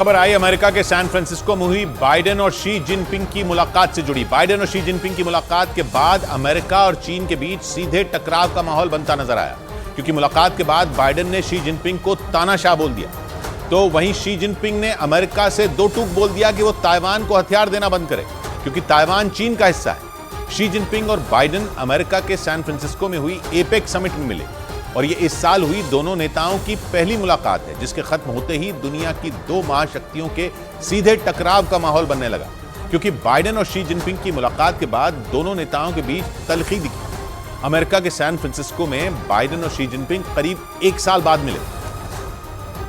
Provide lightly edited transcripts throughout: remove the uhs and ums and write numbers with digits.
खबर आई अमेरिका के San Francisco में हुई बाइडेन और शी जिनपिंग की मुलाकात से जुड़ी। बाइडेन और शी जिनपिंग की मुलाकात के बाद अमेरिका और चीन के बीच सीधे टकराव का माहौल बनता नजर आया, क्योंकि मुलाकात के बाद बाइडेन ने शी जिनपिंग को तानाशाह बोल दिया, तो वहीं शी जिनपिंग ने अमेरिका से दो टूक बोल दिया कि वो ताइवान को हथियार देना बंद करे, क्योंकि ताइवान चीन का हिस्सा है। शी जिनपिंग और बाइडेन अमेरिका के सैन फ्रांसिस्को में हुई एपेक समिट में मिले और ये इस साल हुई दोनों नेताओं की पहली मुलाकात है, जिसके खत्म होते ही दुनिया की दो महाशक्तियों के सीधे टकराव का माहौल बनने लगा, क्योंकि बाइडेन और शी जिनपिंग की मुलाकात के बाद दोनों नेताओं के बीच तल्खी दिखी। अमेरिका के सैन फ्रांसिस्को में बाइडेन और शी जिनपिंग करीब एक साल बाद मिले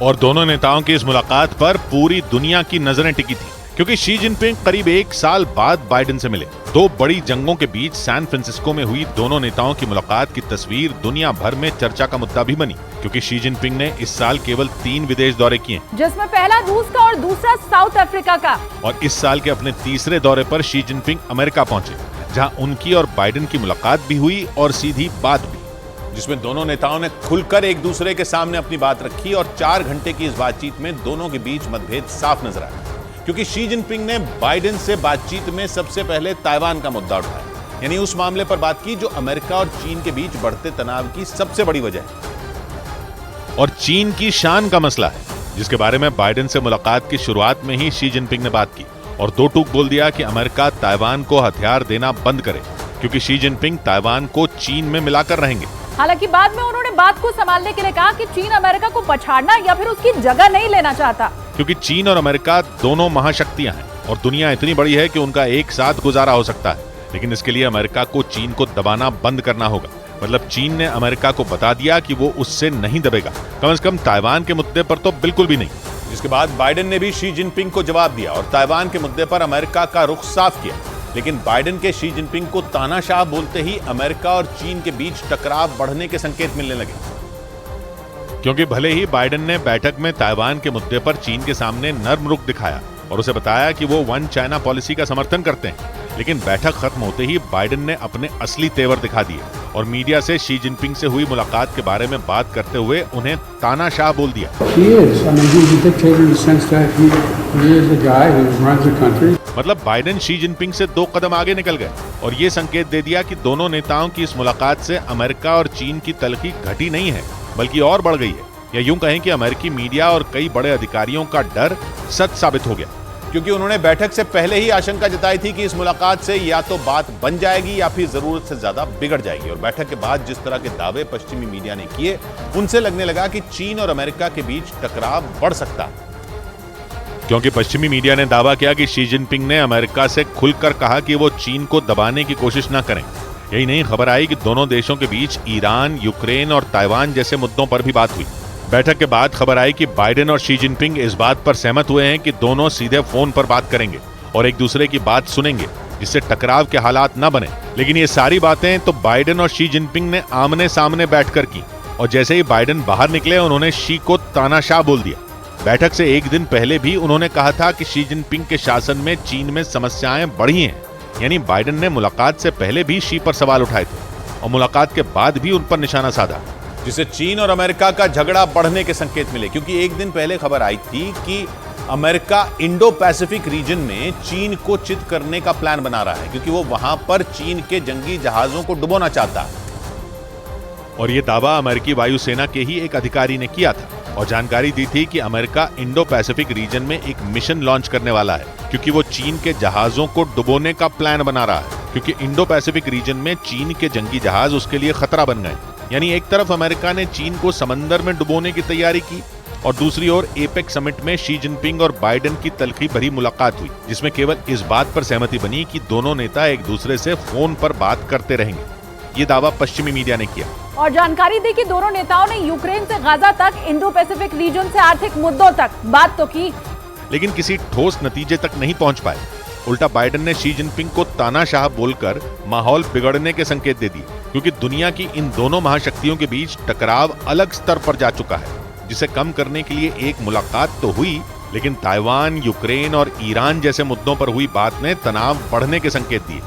और दोनों नेताओं की इस मुलाकात पर पूरी दुनिया की नजरें टिकी थी, क्योंकि शी जिनपिंग करीब एक साल बाद बाइडेन से मिले। दो बड़ी जंगों के बीच सैन फ्रांसिस्को में हुई दोनों नेताओं की मुलाकात की तस्वीर दुनिया भर में चर्चा का मुद्दा भी बनी, क्योंकि शी जिनपिंग ने इस साल केवल 3 विदेश दौरे किए, जिसमें पहला रूस का और दूसरा साउथ अफ्रीका का। और इस साल के अपने तीसरे दौरे पर शी जिनपिंग अमेरिका पहुंचे, जहां उनकी और बाइडेन की मुलाकात भी हुई और सीधी बात भी, जिसमें दोनों नेताओं ने खुलकर एक दूसरे के सामने अपनी बात रखी और 4 घंटे की इस बातचीत में दोनों के बीच मतभेद साफ नजर आया, क्योंकि शी जिनपिंग ने बाइडेन से बातचीत में सबसे पहले ताइवान का मुद्दा उठाया, यानी उस मामले पर बात की जो अमेरिका और चीन के बीच बढ़ते तनाव की सबसे बड़ी वजह है और चीन की शान का मसला है, जिसके बारे में बाइडेन से मुलाकात की शुरुआत में ही शी जिनपिंग ने बात की और दो टूक बोल दिया कि अमेरिका ताइवान को हथियार देना बंद करे, क्योंकि शी जिनपिंग ताइवान को चीन में मिलाकर रहेंगे। हालांकि बाद में उन्होंने बात को संभालने के लिए कहा कि चीन अमेरिका को पछाड़ना या फिर उसकी जगह नहीं लेना चाहता, क्योंकि चीन और अमेरिका दोनों महाशक्तियां हैं और दुनिया इतनी बड़ी है कि उनका एक साथ गुजारा हो सकता है, लेकिन इसके लिए अमेरिका को चीन को दबाना बंद करना होगा। मतलब चीन ने अमेरिका को बता दिया कि वो उससे नहीं दबेगा, कम से कम ताइवान के मुद्दे पर तो बिल्कुल भी नहीं। जिसके बाद बाइडेन ने भी शी जिनपिंग को जवाब दिया और ताइवान के मुद्दे पर अमेरिका का रुख साफ किया, लेकिन बाइडेन के शी जिनपिंग को तानाशाह बोलते ही अमेरिका और चीन के बीच टकराव बढ़ने के संकेत मिलने लगे, क्योंकि भले ही बाइडेन ने बैठक में ताइवान के मुद्दे पर चीन के सामने नर्म रुख दिखाया और उसे बताया कि वो वन चाइना पॉलिसी का समर्थन करते हैं, लेकिन बैठक खत्म होते ही बाइडेन ने अपने असली तेवर दिखा दिए और मीडिया से शी जिनपिंग से हुई मुलाकात के बारे में बात करते हुए उन्हें तानाशाह बोल दिया। मतलब बाइडेन शी जिनपिंग से 2 कदम आगे निकल गए और ये संकेत दे दिया कि दोनों नेताओं की इस मुलाकात से अमेरिका और चीन की तल्खी घटी नहीं है, बल्कि और बढ़ गई है, या यूं कहें कि अमेरिकी मीडिया और कई बड़े अधिकारियों का डर सच साबित हो गया, क्योंकि उन्होंने बैठक से पहले ही आशंका जताई थी कि इस मुलाकात से या तो बात बन जाएगी या फिर जरूरत से ज्यादा बिगड़ जाएगी। और बैठक के बाद जिस तरह के दावे पश्चिमी मीडिया ने किए, उनसे लगने लगा कि चीन और अमेरिका के बीच टकराव बढ़ सकता है, क्योंकि पश्चिमी मीडिया ने दावा किया कि शी जिनपिंग ने अमेरिका से खुलकर कहा कि वो चीन को दबाने की कोशिश न करें। यही नहीं, खबर आई कि दोनों देशों के बीच ईरान, यूक्रेन और ताइवान जैसे मुद्दों पर भी बात हुई। बैठक के बाद खबर आई कि बाइडेन और शी जिनपिंग इस बात पर सहमत हुए हैं कि दोनों सीधे फोन पर बात करेंगे और एक दूसरे की बात सुनेंगे, जिससे टकराव के हालात न बने। लेकिन ये सारी बातें तो बाइडेन और शी जिनपिंग ने आमने सामने बैठकर की और जैसे ही बाइडेन बाहर निकले उन्होंने शी को तानाशाह बोल दिया। बैठक से एक दिन पहले भी उन्होंने कहा था कि शी जिनपिंग के शासन में चीन में समस्याएं बढ़ी हैं, यानी बाइडेन ने मुलाकात से पहले भी शी पर सवाल उठाए थे और मुलाकात के बाद भी उन पर निशाना साधा, जिससे चीन और अमेरिका का झगड़ा बढ़ने के संकेत मिले। क्योंकि एक दिन पहले खबर आई थी कि अमेरिका इंडो पैसिफिक रीजन में चीन को चित करने का प्लान बना रहा है, क्योंकि वो वहां पर चीन के जंगी जहाजों को डुबोना चाहता है। और यह दावा अमेरिकी वायुसेना के ही एक अधिकारी ने किया था और जानकारी दी थी कि अमेरिका इंडो पैसिफिक रीजन में एक मिशन लॉन्च करने वाला है, क्योंकि वो चीन के जहाजों को डुबोने का प्लान बना रहा है, क्योंकि इंडो पैसिफिक रीजन में चीन के जंगी जहाज उसके लिए खतरा बन गए। यानी एक तरफ अमेरिका ने चीन को समंदर में डुबोने की तैयारी की और दूसरी ओर एपेक समिट में शी जिनपिंग और बाइडेन की तल्खी भरी मुलाकात हुई, जिसमें केवल इस बात पर सहमति बनी कि दोनों नेता एक दूसरे से फोन पर बात करते रहेंगे। ये दावा पश्चिमी मीडिया ने किया और जानकारी दी कि दोनों नेताओं ने यूक्रेन से गाजा तक, इंडो पैसिफिक रीजन से आर्थिक मुद्दों तक बात तो की, लेकिन किसी ठोस नतीजे तक नहीं पहुंच पाए। उल्टा बाइडेन ने शी जिनपिंग को तानाशाह बोलकर माहौल बिगड़ने के संकेत दे दिए, क्योंकि दुनिया की इन दोनों महाशक्तियों के बीच टकराव अलग स्तर पर जा चुका है, जिसे कम करने के लिए एक मुलाकात तो हुई, लेकिन ताइवान, यूक्रेन और ईरान जैसे मुद्दों पर हुई बात ने तनाव बढ़ने के संकेत दिए।